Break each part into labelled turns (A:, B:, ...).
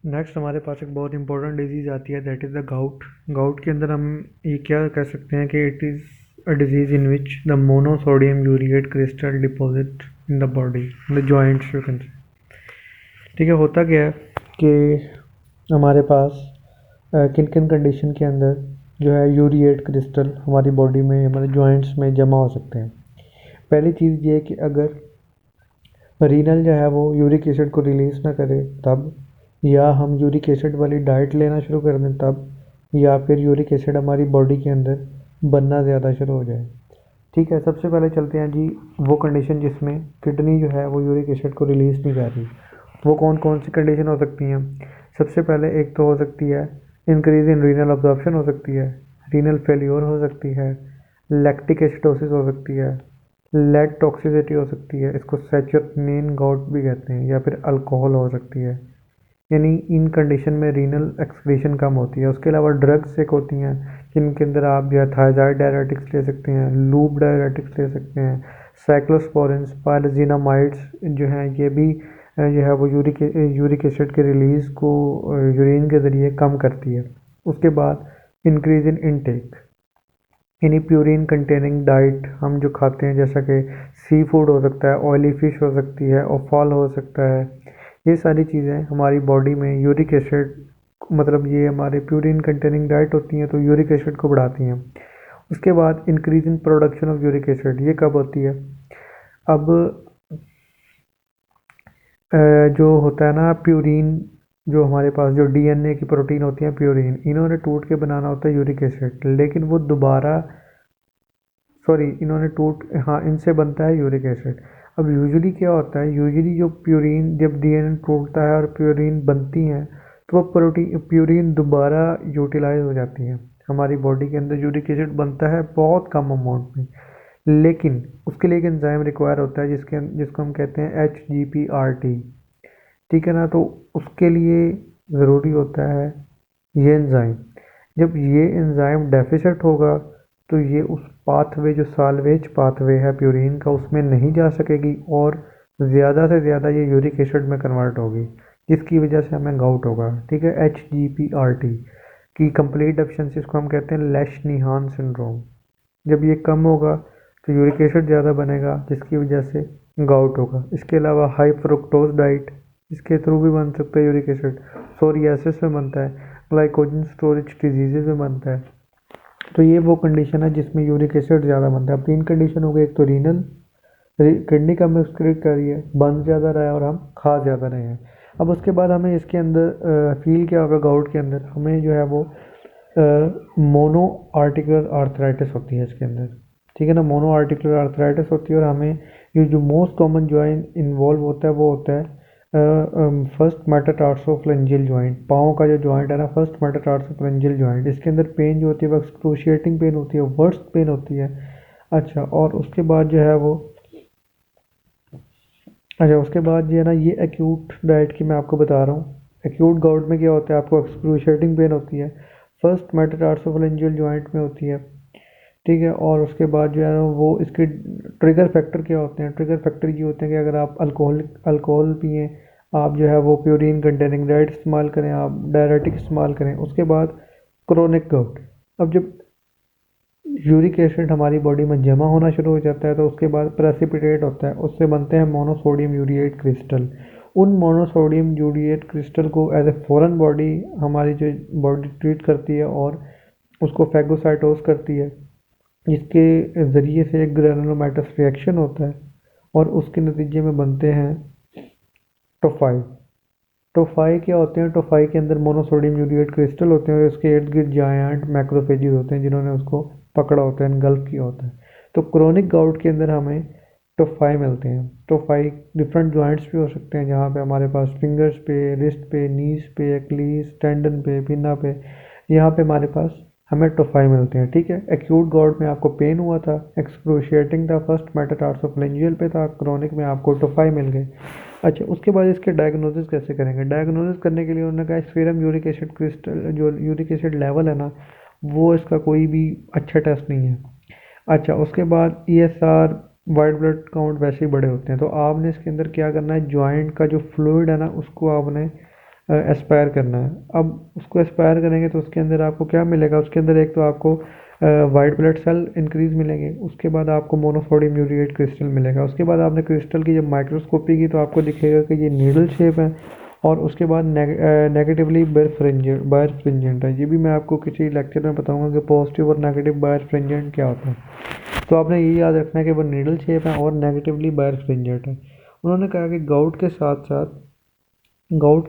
A: Next हमारे पास एक बहुत इंपॉर्टेंट डिजीज़ आती है, that is the gout. Gout के अंदर हम ये क्या कह सकते हैं कि it is a disease in which the monosodium urate crystal deposit in the body, in the joints you can say. ठीक है, होता क्या है कि हमारे पास किन किन कंडीशन के अंदर जो है यूरिएट क्रिस्टल हमारी बॉडी में, हमारे जॉइंट्स में जमा हो सकते हैं। पहली चीज़ ये है कि अगर रीनल जो है वो यूरिक एसिड को रिलीज़ ना करे तब, या हम यूरिक एसिड वाली डाइट लेना शुरू कर दें तब, या फिर यूरिक एसिड हमारी बॉडी के अंदर बनना ज़्यादा शुरू हो जाए। ठीक है, सबसे पहले चलते हैं जी वो कंडीशन जिसमें किडनी जो है वो यूरिक एसिड को रिलीज़ नहीं कर रही। वो कौन कौन सी कंडीशन हो सकती हैं? सबसे पहले एक तो हो सकती है इंक्रीज इन रीनल अब्जॉर्प्शन हो सकती है, रीनल फेल्योर हो सकती है, लैक्टिक एसिडोसिस हो सकती है, लेड टॉक्सिसिटी हो सकती है, इसको सैचुरेनिन गॉट भी कहते हैं, या फिर अल्कोहल हो सकती है। यानी इन कंडीशन में रीनल एक्सक्रीशन कम होती है। उसके अलावा ड्रग्स एक होती हैं जिनके अंदर आप जो है थायराइड डायरेटिक्स ले सकते हैं, लूप डायरेटिक्स ले सकते हैं, साइक्लोस्पोरिन्स, पायलजिनामाइड्स जो हैं ये भी जो है वो यूरिक एसिड के रिलीज़ को यूरिन के ज़रिए कम करती है। उसके बाद इंक्रीज इन इनटेक, यानी प्यूरिन कंटेनिंग डाइट हम जो खाते हैं, जैसा कि सी फूड हो सकता है, ऑयली फिश हो सकती है, और फल हो सकता है, ये सारी चीज़ें हमारी बॉडी में यूरिक एसिड, मतलब ये हमारे प्यूरिन कंटेनिंग डाइट होती हैं तो यूरिक एसिड को बढ़ाती हैं। उसके बाद increase in production of uric acid, ये कब होती है? अब जो होता है ना प्यूरिन, जो हमारे पास जो डीएनए की प्रोटीन होती है प्यूरिन, इन्होंने टूट के बनाना होता है यूरिक एसिड, लेकिन वो दोबारा, सॉरी, इन्होंने टूट, हाँ, इनसे बनता है यूरिक एसिड। अब यूजुअली क्या होता है, यूजुअली जो प्यूरिन, जब डीएनए टूटता है और प्यूरिन बनती हैं तो वो प्रोटीन प्यूरिन दोबारा यूटिलाइज हो जाती है। हमारी बॉडी के अंदर यूरिक एसिड बनता है बहुत कम अमाउंट में, लेकिन उसके लिए एक एंजाइम रिक्वायर होता है जिसको हम कहते हैं HGPRT। ठीक है ना, तो उसके लिए ज़रूरी होता है ये एंजाइम। जब ये एंजाइम डेफिसिट होगा तो ये उस पाथवे, जो साल्वेज पाथवे है प्यूरिन का, उसमें नहीं जा सकेगी और ज़्यादा से ज़्यादा ये यूरिक एसिड में कन्वर्ट होगी, जिसकी वजह से हमें गाउट होगा। ठीक है, HGPRT की कंप्लीट डेफिशिएंसी इसको हम कहते हैं लेश-नीहान सिंड्रोम। जब ये कम होगा तो यूरिक एसिड ज़्यादा बनेगा, जिसकी वजह से गाउट होगा। इसके अलावा हाई फ्रुक्टोज डाइट, इसके थ्रू भी बन सकता है यूरिक एसिड। सोरियासिस में बनता है, ग्लाइकोजन स्टोरेज डिजीज़ में बनता है। तो ये वो कंडीशन है जिसमें यूरिक एसिड ज़्यादा बनता है। अब तीन कंडीशन हो गई, एक तो रीनल, किडनी कम एक्सक्रीट कर रही है, बन ज़्यादा रहा है और हम खा ज़्यादा रहे हैं। अब उसके बाद हमें इसके अंदर फील क्या होगा, गाउट के अंदर हमें जो है वो मोनो आर्टिकुलर आर्थराइटिस होती है इसके अंदर। ठीक है ना, मोनो आर्टिकुलर आर्थराइटिस होती है, और हमें ये जो मोस्ट कॉमन जॉइंट इन्वॉल्व होता है वो होता है फर्स्ट मेटाटार्सोफ्लेंजियल जॉइंट। पाँव का जो जॉइंट है ना, फर्स्ट मेटाटार्सोफ्लेंजियल जॉइंट, इसके अंदर पेन जो होती है वो एक्सक्रूशिएटिंग पेन होती है, वर्स्ट पेन होती है। अच्छा, और उसके बाद जो है वो, अच्छा, उसके बाद जो है ना, ये एक्यूट डाइट की मैं आपको बता रहा हूँ। एक्यूट गाउट में क्या होता है, आपको एक्सक्रूशिएटिंग पेन होती है, फर्स्ट मेटाटार्सोफ्लेंजियल जॉइंट में होती है। ठीक है, और उसके बाद जो है ना वो इसके ट्रिगर फैक्टर क्या होते हैं? ट्रिगर फैक्टर ये होते हैं कि अगर आप अल्कोहल पिएँ, आप जो है वो प्यूरिन कंटेनिंग डाइट इस्तेमाल करें, आप डायरेटिक इस्तेमाल करें। उसके बाद क्रोनिक गाउट, अब जब यूरिक एसिड हमारी बॉडी में जमा होना शुरू हो जाता है तो उसके बाद प्रेसिपिटेट होता है, उससे बनते हैं मोनोसोडियम यूरिएट क्रिस्टल। उन मोनोसोडियम यूरिएट क्रिस्टल को एज ए फॉरेन बॉडी, हमारी जो बॉडी ट्रीट करती है और उसको फैगोसाइटोस करती है, जिसके ज़रिए से एक ग्रेनुलोमेटस रिएक्शन होता है और उसके नतीजे में बनते हैं टोफाई। टोफाई क्या होते हैं? टोफाई के अंदर मोनोसोडियम यूरिएट क्रिस्टल होते हैं और इसके इर्द गिर्द जायंट मैक्रोफेजेस होते हैं जिन्होंने उसको पकड़ा होता है, इनगल्फ किया होता है। तो क्रोनिक गाउट के अंदर हमें टोफाई मिलते हैं। टोफाई डिफरेंट जॉइंट्स पे हो सकते हैं, जहाँ पे हमारे पास फिंगर्स पे, रिस्ट पे, नीज पे, एक्लीज, टेंडन पे, पिन्ना पे, यहाँ पे हमारे पास हमें टोफाई मिलते हैं। ठीक है, एक्यूट गाउट में आपको पेन हुआ था, एक्सक्रूशिएटिंग था, फर्स्ट मेटाटार्सोफ्लेंजियल पे था, क्रोनिक में आपको टोफाई मिल गए। अच्छा, उसके बाद इसके डायग्नोसिस कैसे करेंगे? डायग्नोसिस करने के लिए उन्होंने कहा सीरम यूरिक एसिड क्रिस्टल, जो यूरिक एसिड लेवल है ना, वो इसका कोई भी अच्छा टेस्ट नहीं है। अच्छा, उसके बाद ESR, वाइट ब्लड काउंट वैसे ही बड़े होते हैं, तो आपने इसके अंदर क्या करना है, जॉइंट का जो फ्लूइड है ना उसको आपने एस्पायर करना है। अब उसको एस्पायर करेंगे तो उसके अंदर आपको क्या मिलेगा, उसके अंदर एक तो आपको वाइट ब्लड सेल इंक्रीज मिलेंगे, उसके बाद आपको मोनोसोडियम यूरिएट क्रिस्टल मिलेगा। उसके बाद आपने क्रिस्टल की जब माइक्रोस्कोपी की तो आपको दिखेगा कि ये नीडल शेप है, और उसके बाद नेगेटिवली बायरफ्रिंजेंट है। ये भी मैं आपको किसी लेक्चर में बताऊंगा कि पॉजिटिव और नेगेटिव बायरफ्रिंजेंट क्या होता है। तो आपने ये याद रखना है कि वो नीडल शेप है और नेगेटिवली बायरफ्रिंजेंट है। उन्होंने कहा कि गाउट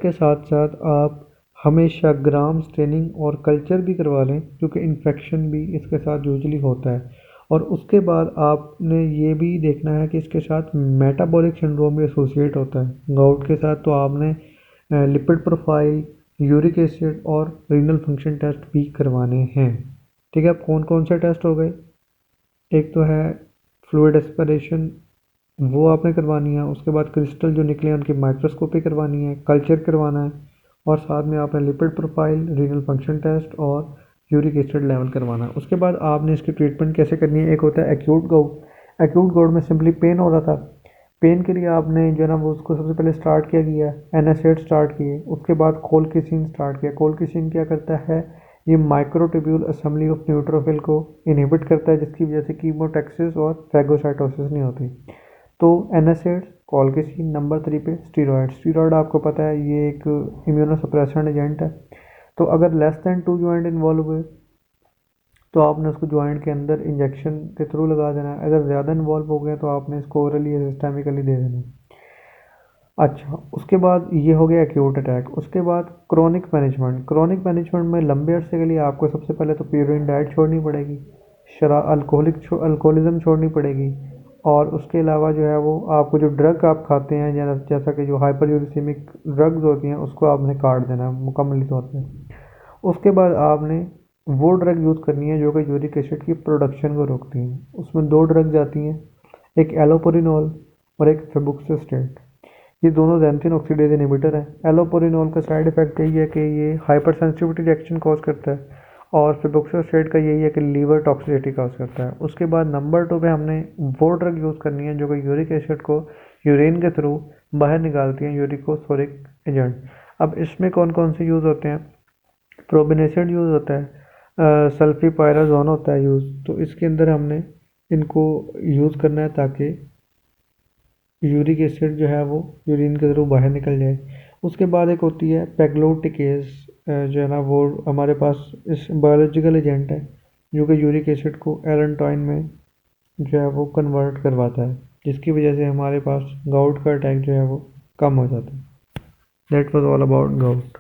A: के साथ साथ आप हमेशा ग्राम स्टेनिंग और कल्चर भी करवा लें, क्योंकि इन्फेक्शन भी इसके साथ यूजली होता है। और उसके बाद आपने ये भी देखना है कि इसके साथ मेटाबॉलिक सिंड्रोम भी एसोसिएट होता है गाउट के साथ। तो आपने लिपिड प्रोफाइल, यूरिक एसिड और रीनल फंक्शन टेस्ट भी करवाने हैं। ठीक है, अब कौन कौन से टेस्ट हो गए? एक तो है फ्लूइड एस्पिरेशन, वो आपने करवानी है। उसके बाद क्रिस्टल जो निकले हैं उनकी माइक्रोस्कोपी करवानी है, कल्चर करवाना है, और साथ में आपने lipid profile, renal function test और यूरिक एसिड लेवल करवाना है। उसके बाद आपने इसकी ट्रीटमेंट कैसे करनी है? एक होता है एक्यूट गाउट। एक्यूट गाउट में सिंपली पेन हो रहा था, पेन के लिए आपने जो है ना वो उसको सबसे पहले स्टार्ट किया गया एनासेड स्टार्ट किए। उसके बाद कोलकिसिन स्टार्ट किया। कोलकिसिन क्या करता है? ये माइक्रोट्यूब्यूल असेंबली ऑफ न्यूट्रोफिल को इनहिबिट करता है, जिसकी वजह से कीमोटैक्सिस और फैगोसाइटोसिस नहीं होती। तो एनासिड, कॉलकिसिन, नंबर 3 पे स्टीरॉयड। स्टीरॉयड आपको पता है ये एक इम्यूनोसप्रेसेंट एजेंट है। तो अगर लेस दैन 2 जॉइंट इन्वॉल्व हुए तो आपने उसको जॉइंट के अंदर इंजेक्शन के थ्रू लगा देना है। अगर ज़्यादा इन्वॉल्व हो गए तो आपने इसको ओरली या सिस्टेमिकली दे देना है। अच्छा, उसके बाद ये हो गया एक्यूट अटैक। उसके बाद क्रोनिक मैनेजमेंट। क्रोनिक मैनेजमेंट में लंबे अरसे के लिए आपको सबसे पहले तो प्यूरिन डाइट छोड़नी पड़ेगी, अल्कोहलिज्म छोड़नी पड़ेगी, और उसके अलावा जो है वो आपको जो ड्रग आप खाते हैं जैसा कि जो हाइपर यूरिसेमिक ड्रग्स होती हैं उसको आपने काट देना है मुकम्मली तौर पे। उसके बाद आपने वो ड्रग यूज़ करनी है जो कि यूरिक एसिड की प्रोडक्शन को रोकती हैं। उसमें दो ड्रग्स आती हैं, एक एलोपुरिनॉल और एक फेबुक्सिस्टेट। ये दोनों xanthine ऑक्सीडेज इनहिबिटर हैं। एलोपुरिनॉल का साइड इफेक्ट यही है कि ये हाइपर सेंसिटिविटी रिएक्शन कॉज करता है, और फेबुक्सिस्टेट का यही है कि लीवर टॉक्सिसिटी कॉज करता है। उसके बाद नंबर 2 पे हमने वो ड्रग यूज़ करनी है जो कि यूरिक एसिड को यूरिन के थ्रू बाहर निकालती हैं, यूरिकोसोरिक एजेंट। अब इसमें कौन कौन से यूज़ होते हैं? प्रोबेनेसेड यूज़ होता है, सल्फीपायराजोन होता है यूज़। तो इसके अंदर हमने इनको यूज़ करना है ताकि यूरिक एसिड जो है वो यूरिन के थ्रू बाहर निकल जाए। उसके बाद एक होती है पेग्लोटिकेज, जो है ना वो हमारे पास इस बायोलॉजिकल एजेंट है जो कि यूरिक एसिड को एलेंटोइन में जो है वो कन्वर्ट करवाता है, जिसकी वजह से हमारे पास गाउट का अटैक जो है वो कम हो जाता है। That was all about gout.